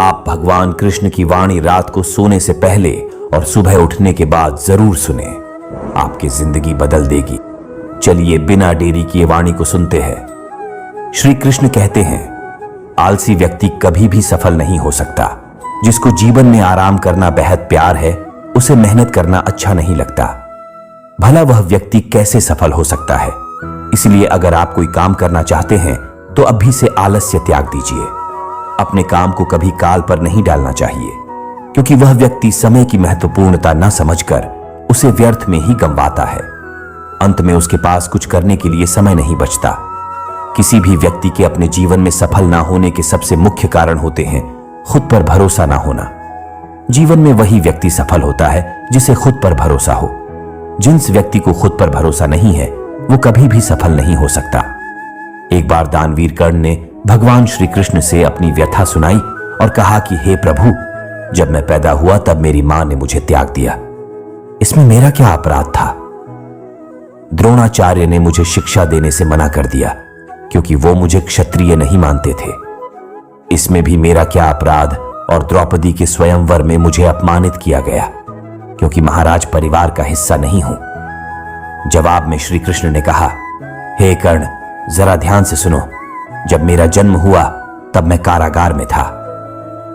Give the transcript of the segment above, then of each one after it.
आप भगवान कृष्ण की वाणी रात को सोने से पहले और सुबह उठने के बाद जरूर सुने, आपकी जिंदगी बदल देगी। चलिए बिना देरी किए वाणी को सुनते हैं। श्री कृष्ण कहते हैं, आलसी व्यक्ति कभी भी सफल नहीं हो सकता। जिसको जीवन में आराम करना बेहद प्यार है, उसे मेहनत करना अच्छा नहीं लगता। भला वह व्यक्ति कैसे सफल हो सकता है? इसलिए अगर आप कोई काम करना चाहते हैं तो अभी से आलस्य त्याग दीजिए। अपने काम को कभी काल पर नहीं डालना चाहिए, क्योंकि वह व्यक्ति समय की महत्वपूर्णता न समझकर उसे व्यर्थ में ही गंवाता है। अंत में उसके पास कुछ करने के लिए समय नहीं बचता। किसी भी व्यक्ति के अपने जीवन में सफल ना होने के सबसे मुख्य कारण होते हैं खुद पर भरोसा ना होना। जीवन में वही व्यक्ति सफल होता है जिसे खुद पर भरोसा हो। जिस व्यक्ति को खुद पर भरोसा नहीं है वो कभी भी सफल नहीं हो सकता। एक बार दानवीर कर्ण ने भगवान श्री कृष्ण से अपनी व्यथा सुनाई और कहा कि हे प्रभु, जब मैं पैदा हुआ तब मेरी मां ने मुझे त्याग दिया। इसमें मेरा क्या अपराध था? द्रोणाचार्य ने मुझे शिक्षा देने से मना कर दिया क्योंकि वो मुझे क्षत्रिय नहीं मानते थे। इसमें भी मेरा क्या अपराध? और द्रौपदी के स्वयंवर में मुझे अपमानित किया गया क्योंकि महाराज परिवार का हिस्सा नहीं हूं। जवाब में श्री कृष्ण ने कहा, हे कर्ण, जरा ध्यान से सुनो। जब मेरा जन्म हुआ तब मैं कारागार में था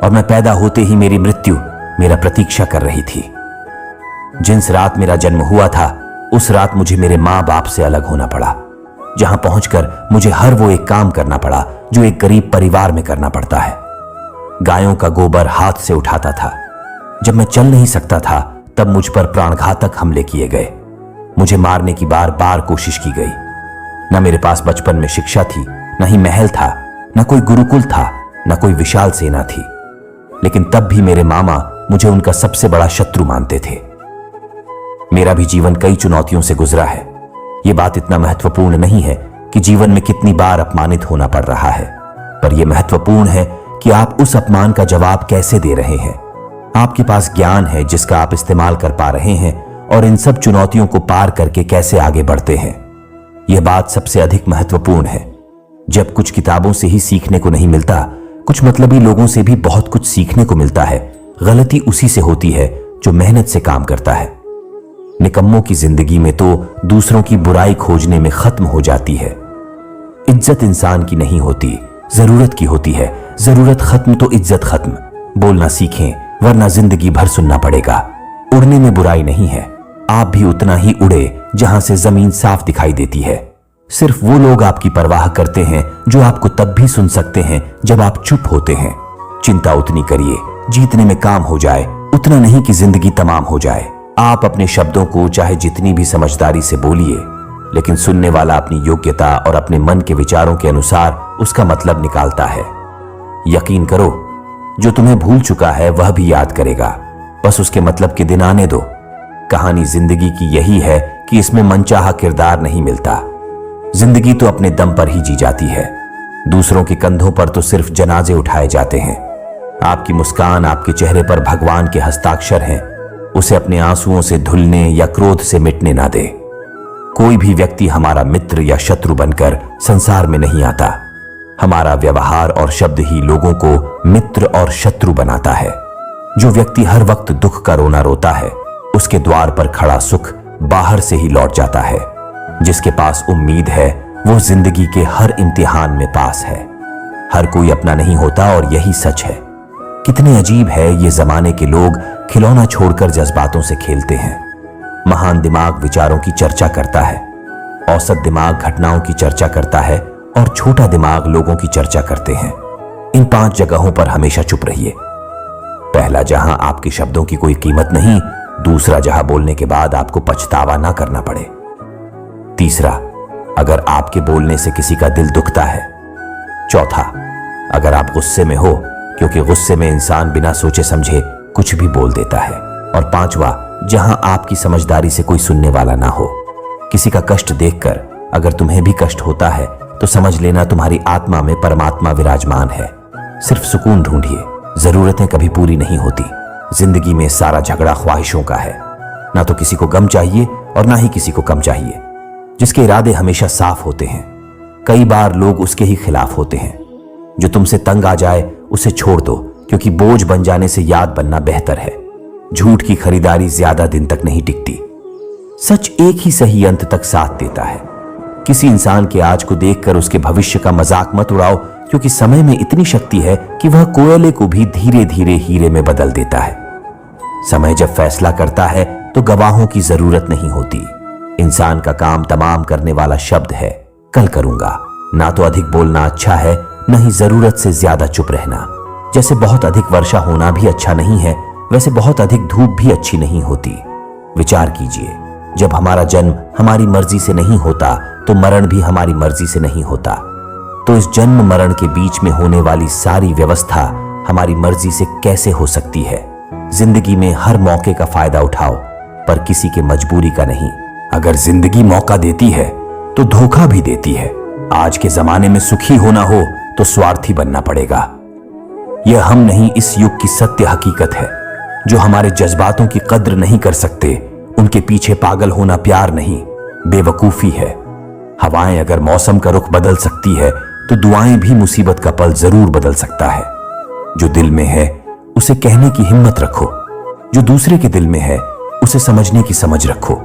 और मैं पैदा होते ही मेरी मृत्यु मेरा प्रतीक्षा कर रही थी। जिस रात मेरा जन्म हुआ था उस रात मुझे मेरे मां बाप से अलग होना पड़ा, जहां पहुंचकर मुझे हर वो एक काम करना पड़ा जो एक गरीब परिवार में करना पड़ता है। गायों का गोबर हाथ से उठाता था। जब मैं चल नहीं सकता था तब मुझ पर प्राणघातक हमले किए गए। मुझे मारने की बार बार कोशिश की गई। न मेरे पास बचपन में शिक्षा थी, न ही महल था, न कोई गुरुकुल था, न कोई विशाल सेना थी। लेकिन तब भी मेरे मामा मुझे उनका सबसे बड़ा शत्रु मानते थे। मेरा भी जीवन कई चुनौतियों से गुजरा है। यह बात इतना महत्वपूर्ण नहीं है कि जीवन में कितनी बार अपमानित होना पड़ रहा है, पर यह महत्वपूर्ण है कि आप उस अपमान का जवाब कैसे दे रहे हैं। आपके पास ज्ञान है जिसका आप इस्तेमाल कर पा रहे हैं और इन सब चुनौतियों को पार करके कैसे आगे बढ़ते हैं। यह बात सबसे अधिक महत्वपूर्ण है। जब कुछ किताबों से ही सीखने को नहीं मिलता, कुछ मतलबी लोगों से भी बहुत कुछ सीखने को मिलता है। गलती उसी से होती है जो मेहनत से काम करता है। निकम्मों की जिंदगी में तो दूसरों की बुराई खोजने में खत्म हो जाती है। इज्जत इंसान की नहीं होती, जरूरत की होती है। जरूरत खत्म तो इज्जत खत्म। बोलना सीखें, वरना जिंदगी भर सुनना पड़ेगा। उड़ने में बुराई नहीं है। आप भी उतना ही उड़े जहां से जमीन साफ दिखाई देती है। सिर्फ वो लोग आपकी परवाह करते हैं जो आपको तब भी सुन सकते हैं जब आप चुप होते हैं। चिंता उतनी करिए जीतने में काम हो जाए, उतना नहीं कि जिंदगी तमाम हो जाए। आप अपने शब्दों को चाहे जितनी भी समझदारी से बोलिए, लेकिन सुनने वाला अपनी योग्यता और अपने मन के विचारों के अनुसार उसका मतलब निकालता है। यकीन करो, जो तुम्हें भूल चुका है वह भी याद करेगा। बस उसके मतलब के दिन आने दो। कहानी जिंदगी की यही है कि इसमें मनचाहा किरदार नहीं मिलता। जिंदगी तो अपने दम पर ही जी जाती है। दूसरों के कंधों पर तो सिर्फ जनाजे उठाए जाते हैं। आपकी मुस्कान, आपके चेहरे पर भगवान के हस्ताक्षर हैं। उसे अपने आंसुओं से धुलने या क्रोध से मिटने ना दे। कोई भी व्यक्ति हमारा मित्र या शत्रु बनकर संसार में नहीं आता। हमारा व्यवहार और शब्द ही लोगों को मित्र और शत्रु बनाता है। जो व्यक्ति हर वक्त दुख का रोना रोता है, उसके द्वार पर खड़ा सुख बाहर से ही लौट जाता है। जिसके पास उम्मीद है वो जिंदगी के हर इम्तिहान में पास है। हर कोई अपना नहीं होता और यही सच है। कितने अजीब है ये जमाने के लोग खिलौना छोड़कर जज्बातों से खेलते हैं। महान दिमाग विचारों की चर्चा करता है, औसत दिमाग घटनाओं की चर्चा करता है और छोटा दिमाग लोगों की चर्चा करते हैं। इन 5 जगहों पर हमेशा चुप रहिए। पहला, जहां आपके शब्दों की कोई कीमत नहीं। दूसरा, जहां बोलने के बाद आपको पछतावा ना करना पड़े। तीसरा, अगर आपके बोलने से किसी का दिल दुखता है। चौथा, अगर आप गुस्से में हो, क्योंकि गुस्से में इंसान बिना सोचे समझे कुछ भी बोल देता है। और पांचवा, जहां आपकी समझदारी से कोई सुनने वाला ना हो। किसी का कष्ट देखकर अगर तुम्हें भी कष्ट होता है तो समझ लेना तुम्हारी आत्मा में परमात्मा विराजमान है। सिर्फ सुकून ढूंढिए। जरूरतें कभी पूरी नहीं होती। जिंदगी में सारा झगड़ा ख्वाहिशों का है। ना तो किसी को गम चाहिए और ना ही किसी को कम चाहिए। जिसके इरादे हमेशा साफ होते हैं, कई बार लोग उसके ही खिलाफ होते हैं। जो तुमसे तंग आ जाए उसे छोड़ दो, क्योंकि बोझ बन जाने से याद बनना बेहतर है। झूठ की खरीदारी ज्यादा दिन तक नहीं टिकती। सच एक ही सही अंत तक साथ देता है। किसी इंसान के आज को देखकर उसके भविष्य का मजाक मत उड़ाओ, क्योंकि समय में इतनी शक्ति है कि वह कोयले को भी धीरे धीरे हीरे में बदल देता है। समय जब फैसला करता है तो गवाहों की जरूरत नहीं होती। इंसान का काम तमाम करने वाला शब्द है कल करूंगा। ना तो अधिक बोलना अच्छा है, न ही जरूरत से ज्यादा चुप रहना। जैसे बहुत अधिक वर्षा होना भी अच्छा नहीं है, वैसे बहुत अधिक धूप भी अच्छी नहीं होती। विचार कीजिए, जब हमारा जन्म हमारी मर्जी से नहीं होता तो मरण भी हमारी मर्जी से नहीं होता। तो इस जन्म मरण के बीच में होने वाली सारी व्यवस्था हमारी मर्जी से कैसे हो सकती है? जिंदगी में हर मौके का फायदा उठाओ, पर किसी के मजबूरी का नहीं। अगर जिंदगी मौका देती है तो धोखा भी देती है। आज के जमाने में सुखी होना हो तो स्वार्थी बनना पड़ेगा। यह हम नहीं, इस युग की सत्य हकीकत है। जो हमारे जज्बातों की कद्र नहीं कर सकते, उनके पीछे पागल होना प्यार नहीं, बेवकूफी है। हवाएं अगर मौसम का रुख बदल सकती है तो दुआएं भी मुसीबत का पल जरूर बदल सकता है। जो दिल में है उसे कहने की हिम्मत रखो, जो दूसरे के दिल में है उसे समझने की समझ रखो।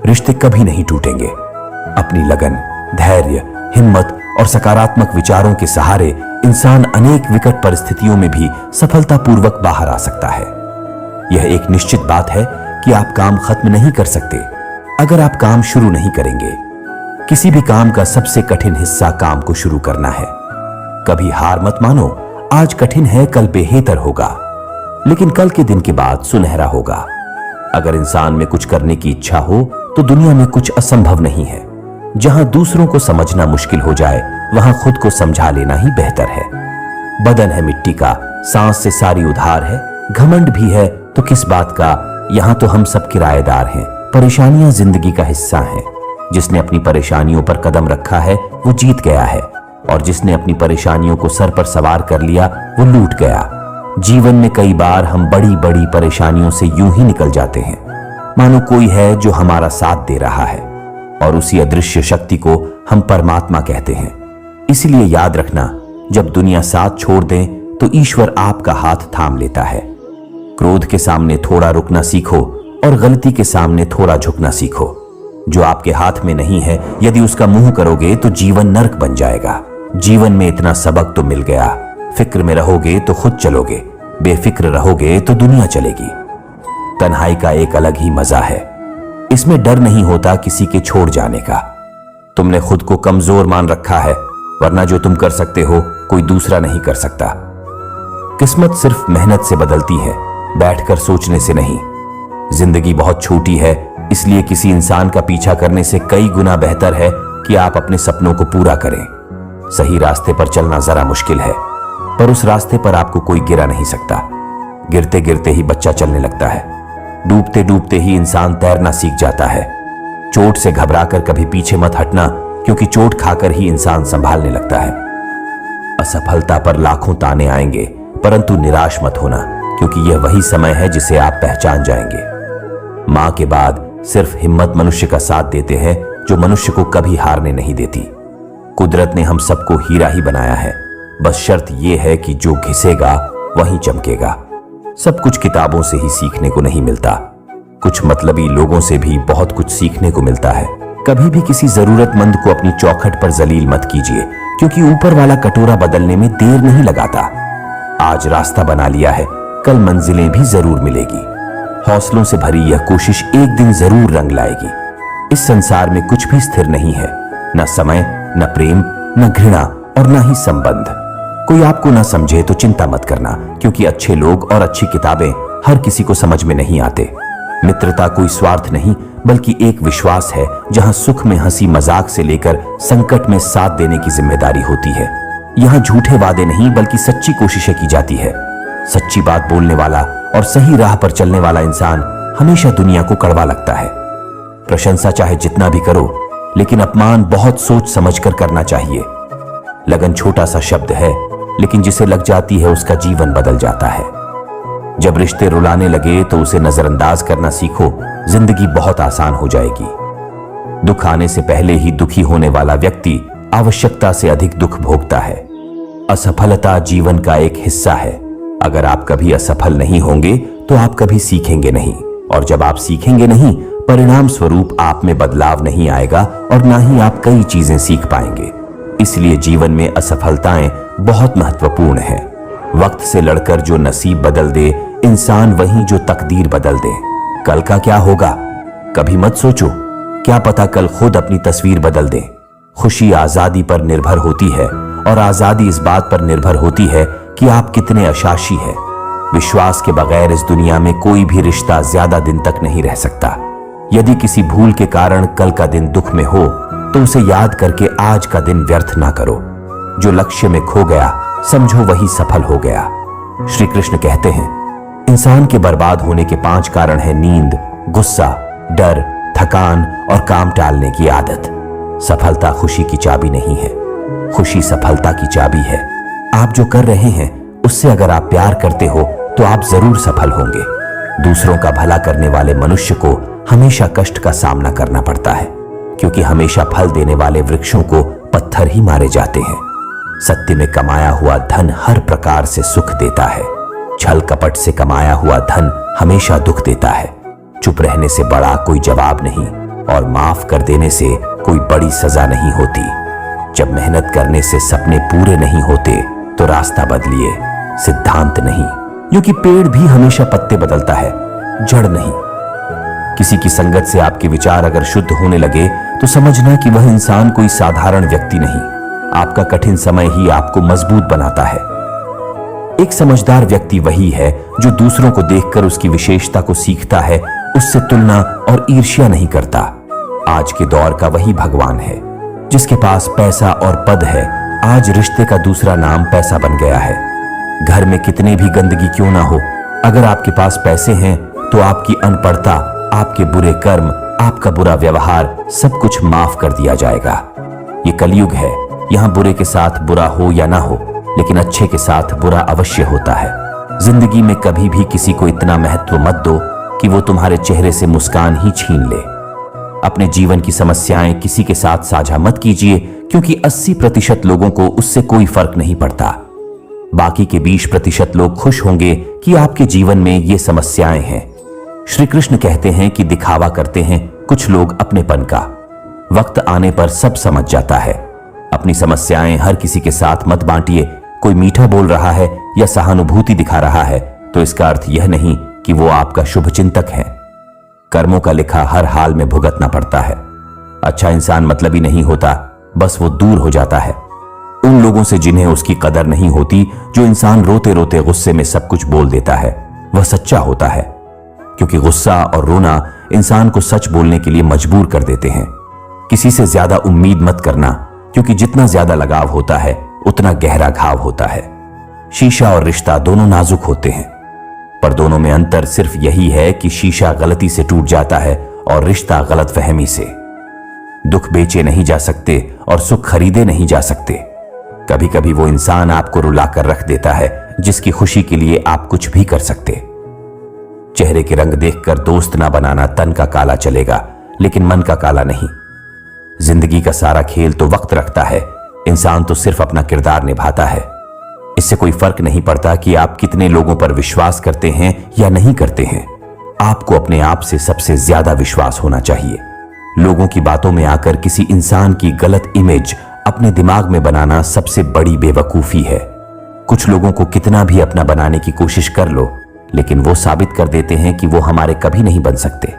रिश्ते कभी नहीं टूटेंगे। अपनी लगन, धैर्य, हिम्मत और सकारात्मक विचारों के सहारे इंसान अनेक विकट परिस्थितियों में भी सफलतापूर्वक बाहर आ सकता है। यह एक निश्चित बात है कि आप काम खत्म नहीं कर सकते अगर आप काम शुरू नहीं करेंगे। किसी भी काम का सबसे कठिन हिस्सा काम को शुरू करना है। कभी हार मत मानो। आज कठिन है, कल बेहतर होगा, लेकिन कल के दिन के बाद सुनहरा होगा। अगर इंसान में कुछ करने की इच्छा हो तो दुनिया में कुछ असंभव नहीं है। जहां दूसरों को समझना मुश्किल हो जाए, वहां खुद को समझा लेना ही बेहतर है। बदन है मिट्टी का, सांस से सारी उधार है। घमंड भी है तो किस बात का, यहां तो हम सब किराएदार हैं। परेशानियां जिंदगी का हिस्सा हैं। जिसने अपनी परेशानियों पर कदम रखा है वो जीत गया है, और जिसने अपनी परेशानियों को सर पर सवार कर लिया वो लूट गया। जीवन में कई बार हम बड़ी बड़ी परेशानियों से यूं ही निकल जाते हैं, मानो कोई है जो हमारा साथ दे रहा है, और उसी अदृश्य शक्ति को हम परमात्मा कहते हैं। इसलिए याद रखना, जब दुनिया साथ छोड़ दे तो ईश्वर आपका हाथ थाम लेता है। क्रोध के सामने थोड़ा रुकना सीखो और गलती के सामने थोड़ा झुकना सीखो। जो आपके हाथ में नहीं है, यदि उसका मुंह करोगे तो जीवन नरक बन जाएगा। जीवन में इतना सबक तो मिल गया। फिक्र में रहोगे तो खुद चलोगे, बेफिक्र रहोगे तो दुनिया चलेगी। तन्हाई का एक अलग ही मजा है। इसमें डर नहीं होता किसी के छोड़ जाने का। तुमने खुद को कमजोर मान रखा है, वरना जो तुम कर सकते हो कोई दूसरा नहीं कर सकता। किस्मत सिर्फ मेहनत से बदलती है, बैठकर सोचने से नहीं। जिंदगी बहुत छोटी है, इसलिए किसी इंसान का पीछा करने से कई गुना बेहतर है कि आप अपने सपनों को पूरा करें। सही रास्ते पर चलना जरा मुश्किल है, पर उस रास्ते पर आपको कोई गिरा नहीं सकता। गिरते गिरते ही बच्चा चलने लगता है, डूबते डूबते ही इंसान तैरना सीख जाता है। चोट से घबराकर कभी पीछे मत हटना, क्योंकि चोट खाकर ही इंसान संभालने लगता है। असफलता पर लाखों ताने आएंगे, परंतु निराश मत होना, क्योंकि यह वही समय है जिसे आप पहचान जाएंगे। मां के बाद सिर्फ हिम्मत मनुष्य का साथ देते हैं, जो मनुष्य को कभी हारने नहीं देती। कुदरत ने हम सबको हीरा ही बनाया है, बस शर्त यह है कि जो घिसेगा वहीं चमकेगा। सब कुछ किताबों से ही सीखने को नहीं मिलता, कुछ मतलबी लोगों से भी बहुत कुछ सीखने को मिलता है। कभी भी किसी जरूरतमंद को अपनी चौखट पर जलील मत कीजिए, क्योंकि ऊपर वाला कटोरा बदलने में देर नहीं लगाता। आज रास्ता बना लिया है, कल मंजिलें भी जरूर मिलेगी। हौसलों से भरी यह कोशिश एक दिन जरूर रंग लाएगी। इस संसार में कुछ भी स्थिर नहीं है, न समय, न प्रेम, न घृणा और न ही संबंध। कोई आपको ना समझे तो चिंता मत करना, क्योंकि अच्छे लोग और अच्छी किताबें हर किसी को समझ में नहीं आते। मित्रता कोई स्वार्थ नहीं, बल्कि एक विश्वास है, जहां सुख में हंसी मजाक से लेकर संकट में साथ देने की जिम्मेदारी होती है। यहाँ झूठे वादे नहीं, बल्कि सच्ची कोशिशें की जाती है। सच्ची बात बोलने वाला और सही राह पर चलने वाला इंसान हमेशा दुनिया को कड़वा लगता है। प्रशंसा चाहे जितना भी करो, लेकिन अपमान बहुत सोच समझकर करना चाहिए। लगन छोटा सा शब्द है, लेकिन जिसे लग जाती है उसका जीवन बदल जाता है। जब रिश्ते रुलाने लगे तो उसे नजरअंदाज करना सीखो, जिंदगी बहुत आसान हो जाएगी। दुख आने से पहले ही दुखी होने वाला व्यक्ति आवश्यकता से अधिक दुख भोगता है। असफलता जीवन का एक हिस्सा है, अगर आप कभी असफल नहीं होंगे तो आप कभी सीखेंगे नहीं, और जब आप सीखेंगे नहीं, परिणाम स्वरूप आप में बदलाव नहीं आएगा और ना ही आप कई चीजें सीख पाएंगे। इसलिए जीवन में असफलताएं बहुत महत्वपूर्ण हैं। वक्त से लड़कर जो नसीब बदल दे इंसान वही जो तकदीर बदल दे। कल का क्या होगा कभी मत सोचो, क्या पता कल खुद अपनी तस्वीर बदल दे। खुशी आजादी पर निर्भर होती है और आजादी इस बात पर निर्भर होती है कि आप कितने आशासी हैं। विश्वास के बगैर इस दुनिया में कोई भी रिश्ता ज्यादा दिन तक नहीं रह सकता। यदि किसी भूल के कारण कल का दिन दुख में हो तो उसे याद करके आज का दिन व्यर्थ ना करो। जो लक्ष्य में खो गया समझो वही सफल हो गया। श्री कृष्ण कहते हैं, इंसान के बर्बाद होने के 5 कारण हैं नींद, गुस्सा, डर, थकान और काम टालने की आदत। सफलता खुशी की चाबी नहीं है, खुशी सफलता की चाबी है। आप जो कर रहे हैं उससे अगर आप प्यार करते हो तो आप जरूर सफल होंगे। दूसरों का भला करने वाले मनुष्य को हमेशा कष्ट का सामना करना पड़ता है, क्योंकि हमेशा फल देने वाले वृक्षों को पत्थर ही मारे जाते हैं। सत्य में कमाया हुआ धन हर प्रकार से सुख देता है, छल कपट से कमाया हुआ धन हमेशा दुख देता है। चुप रहने से बड़ा कोई जवाब नहीं और माफ कर देने से कोई बड़ी सजा नहीं होती। जब मेहनत करने से सपने पूरे नहीं होते तो रास्ता बदलिए, सिद्धांत नहीं, क्योंकि पेड़ भी हमेशा पत्ते बदलता है, जड़ नहीं। किसी की संगत से आपके विचार अगर शुद्ध होने लगे तो समझना कि वह इंसान कोई साधारण व्यक्ति नहीं, आपका कठिन समय ही आपको मजबूत बनाता है। एक समझदार व्यक्ति वही है जो दूसरों को देखकर उसकी विशेषता को सीखता है, उससे तुलना और ईर्ष्या नहीं करता। आज के दौर का वही भगवान है जिसके पास पैसा और पद है। आज रिश्ते का दूसरा नाम पैसा बन गया है। घर में कितने भी गंदगी क्यों ना हो, अगर आपके पास पैसे हैं तो आपकी अनपढ़ता, आपके बुरे कर्म, आपका बुरा व्यवहार सब कुछ माफ कर दिया जाएगा। ये कलयुग है, यहाँ बुरे के साथ बुरा हो या ना हो, लेकिन अच्छे के साथ बुरा अवश्य होता है। जिंदगी में कभी भी किसी को इतना महत्व मत दो कि वो तुम्हारे चेहरे से मुस्कान ही छीन ले। अपने जीवन की समस्याएं किसी के साथ साझा मत कीजिए, क्योंकि 80% लोगों को उससे कोई फर्क नहीं पड़ता। बाकी के 20% लोग खुश होंगे कि आपके जीवन में ये समस्याएं हैं। श्री कृष्ण कहते हैं कि दिखावा करते हैं कुछ लोग अपनेपन का, वक्त आने पर सब समझ जाता है। अपनी समस्याएं हर किसी के साथ मत बांटिए। कोई मीठा बोल रहा है या सहानुभूति दिखा रहा है तो इसका अर्थ यह नहीं कि वो आपका शुभ चिंतक है। कर्मों का लिखा हर हाल में भुगतना पड़ता है। अच्छा इंसान मतलबी नहीं होता, बस वो दूर हो जाता है उन लोगों से जिन्हें उसकी कदर नहीं होती। जो इंसान रोते रोते गुस्से में सब कुछ बोल देता है वह सच्चा होता है, क्योंकि गुस्सा और रोना इंसान को सच बोलने के लिए मजबूर कर देते हैं। किसी से ज्यादा उम्मीद मत करना, क्योंकि जितना ज्यादा लगाव होता है उतना गहरा घाव होता है। शीशा और रिश्ता दोनों नाजुक होते हैं, पर दोनों में अंतर सिर्फ यही है कि शीशा गलती से टूट जाता है और रिश्ता गलतफहमी से। दुख बेचे नहीं जा सकते और सुख खरीदे नहीं जा सकते। कभी कभी वो इंसान आपको रुलाकर रख देता है जिसकी खुशी के लिए आप कुछ भी कर सकते। चेहरे के रंग देखकर दोस्त ना बनाना, तन का काला चलेगा लेकिन मन का काला नहीं। जिंदगी का सारा खेल तो वक्त रखता है, इंसान तो सिर्फ अपना किरदार निभाता है। इससे कोई फर्क नहीं पड़ता कि आप कितने लोगों पर विश्वास करते हैं या नहीं करते हैं। आपको अपने आप से सबसे ज्यादा विश्वास होना चाहिए। लोगों की बातों में आकर किसी इंसान की गलत इमेज अपने दिमाग में बनाना सबसे बड़ी बेवकूफी है। कुछ लोगों को कितना भी अपना बनाने की कोशिश कर लो, लेकिन वो साबित कर देते हैं कि वो हमारे कभी नहीं बन सकते।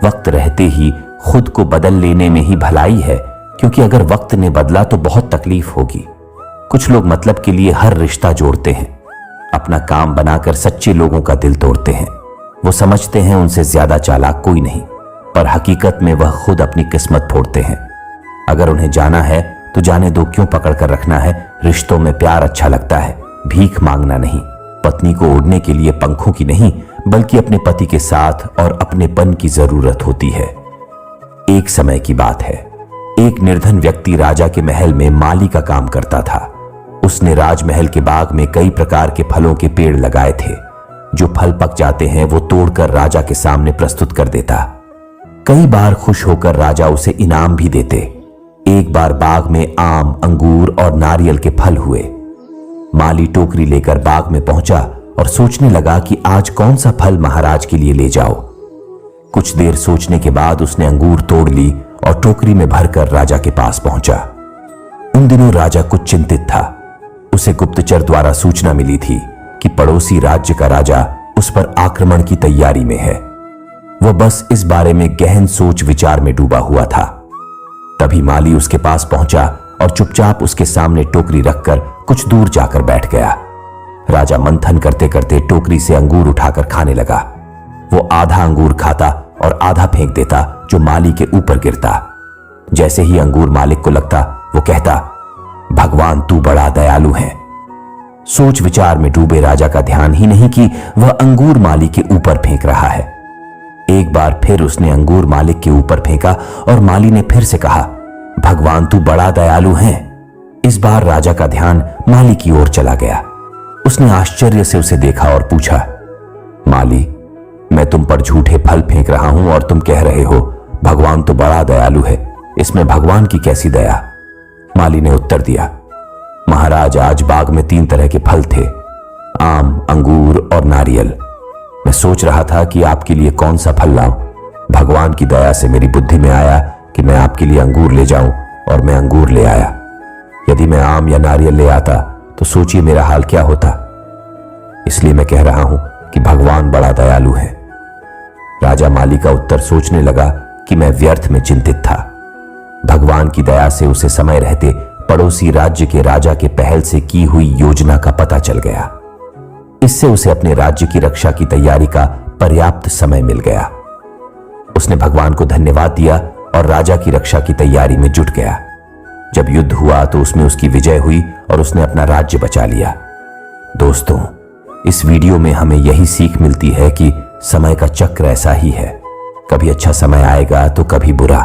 वक्त रहते ही खुद को बदल लेने में ही भलाई है, क्योंकि अगर वक्त ने बदला तो बहुत तकलीफ होगी। कुछ लोग मतलब के लिए हर रिश्ता जोड़ते हैं, अपना काम बनाकर सच्चे लोगों का दिल तोड़ते हैं। वो समझते हैं उनसे ज्यादा चालाक कोई नहीं, पर हकीकत में वह खुद अपनी किस्मत फोड़ते हैं। अगर उन्हें जाना है तो जाने दो, क्यों पकड़ कर रखना है। रिश्तों में प्यार अच्छा लगता है, भीख मांगना नहीं। पत्नी को उड़ने के लिए पंखों की नहीं, बल्कि अपने पति के साथ और अपनेपन की जरूरत होती है। एक समय की बात है, एक निर्धन व्यक्ति राजा के महल में माली का काम करता था। उसने राजमहल के बाग में कई प्रकार के फलों के पेड़ लगाए थे। जो फल पक जाते हैं वो तोड़कर राजा के सामने प्रस्तुत कर देता। कई बार खुश होकर राजा उसे इनाम भी देते। एक बार बाग में आम, अंगूर और नारियल के फल हुए। माली टोकरी लेकर बाग में पहुंचा और सोचने लगा कि आज कौन सा फल महाराज के लिए ले जाओ। कुछ देर सोचने के बाद उसने अंगूर तोड़ ली और टोकरी में भरकर राजा के पास पहुंचा। उन दिनों राजा कुछ चिंतित था। उसे गुप्तचर द्वारा सूचना मिली थी कि पड़ोसी राज्य का राजा उस पर आक्रमण की तैयारी में है। वह बस इस बारे में गहन सोच विचार में डूबा हुआ था। तभी माली उसके पास पहुंचा और चुपचाप उसके सामने टोकरी रखकर कुछ दूर जाकर बैठ गया। राजा मंथन करते करते टोकरी से अंगूर उठाकर खाने लगा। वो आधा अंगूर खाता और आधा फेंक देता जो माली के ऊपर गिरता। जैसे ही अंगूर मालिक को लगता वो कहता, भगवान तू बड़ा दयालु है। सोच विचार में डूबे राजा का ध्यान ही नहीं कि वह अंगूर माली के ऊपर फेंक रहा है। एक बार फिर उसने अंगूर मालिक के ऊपर फेंका और माली ने फिर से कहा, भगवान तू बड़ा दयालु है। इस बार राजा का ध्यान माली की ओर चला गया। उसने आश्चर्य से उसे देखा और पूछा, माली, मैं तुम पर झूठे फल फेंक रहा हूं और तुम कह रहे हो भगवान तो बड़ा दयालु है, इसमें भगवान की कैसी दया? माली ने उत्तर दिया, महाराज आज बाग में 3 तरह के फल थे, आम, अंगूर और नारियल। मैं सोच रहा था कि आपके लिए कौन सा फल लाऊं। भगवान की दया से मेरी बुद्धि में आया कि मैं आपके लिए अंगूर ले जाऊं और मैं अंगूर ले आया। यदि मैं आम या नारियल ले आता तो सोचिए मेरा हाल क्या होता। इसलिए मैं कह रहा हूं कि भगवान बड़ा दयालु है। राजा माली का उत्तर सोचने लगा कि मैं व्यर्थ में चिंतित था। भगवान की दया से उसे समय रहते पड़ोसी राज्य के राजा के पहल से की हुई योजना का पता चल गया। इससे उसे अपने राज्य की रक्षा की तैयारी का पर्याप्त समय मिल गया। उसने भगवान को धन्यवाद दिया और राजा की रक्षा की तैयारी में जुट गया। जब युद्ध हुआ तो उसमें उसकी विजय हुई और उसने अपना राज्य बचा लिया। दोस्तों, इस वीडियो में हमें यही सीख मिलती है कि समय का चक्र ऐसा ही है, कभी अच्छा समय आएगा तो कभी बुरा।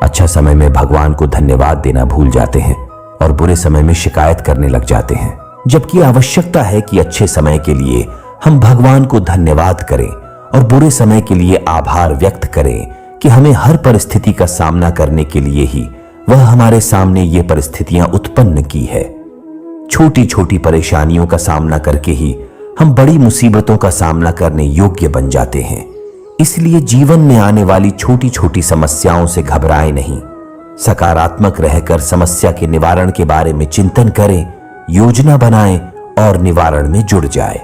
अच्छा समय में भगवान को धन्यवाद देना भूल जाते हैं और बुरे समय में शिकायत करने लग जाते हैं, जबकि आवश्यकता है कि अच्छे समय के लिए हम भगवान को धन्यवाद करें और बुरे समय के लिए आभार व्यक्त करें कि हमें हर परिस्थिति का सामना करने के लिए ही वह हमारे सामने ये परिस्थितियां उत्पन्न की है। छोटी छोटी परेशानियों का सामना करके ही हम बड़ी मुसीबतों का सामना करने योग्य बन जाते हैं। इसलिए जीवन में आने वाली छोटी छोटी समस्याओं से घबराएं नहीं, सकारात्मक रहकर समस्या के निवारण के बारे में चिंतन करें, योजना बनाएं और निवारण में जुड़ जाएं।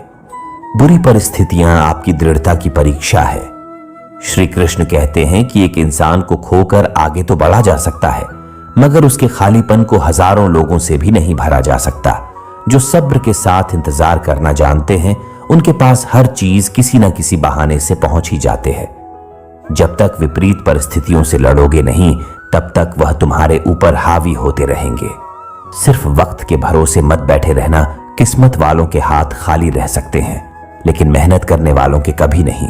बुरी परिस्थितियां आपकी दृढ़ता की परीक्षा है। श्री कृष्ण कहते हैं कि एक इंसान को खोकर आगे तो बढ़ा जा सकता है, मगर उसके खालीपन को हजारों लोगों से भी नहीं भरा जा सकता। जो सब्र के साथ इंतजार करना जानते हैं, उनके पास हर चीज किसी न किसी बहाने से पहुंच ही जाते हैं। जब तक विपरीत परिस्थितियों से लड़ोगे नहीं, तब तक वह तुम्हारे ऊपर हावी होते रहेंगे। सिर्फ वक्त के भरोसे मत बैठे रहना। किस्मत वालों के हाथ खाली रह सकते हैं, लेकिन मेहनत करने वालों के कभी नहीं।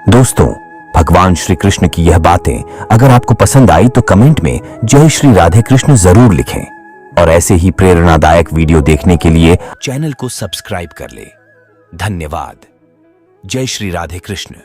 दोस्तों, भगवान श्री कृष्ण की यह बातें अगर आपको पसंद आई तो कमेंट में जय श्री राधे कृष्ण जरूर लिखें और ऐसे ही प्रेरणादायक वीडियो देखने के लिए चैनल को सब्सक्राइब कर ले। धन्यवाद। जय श्री राधे कृष्ण।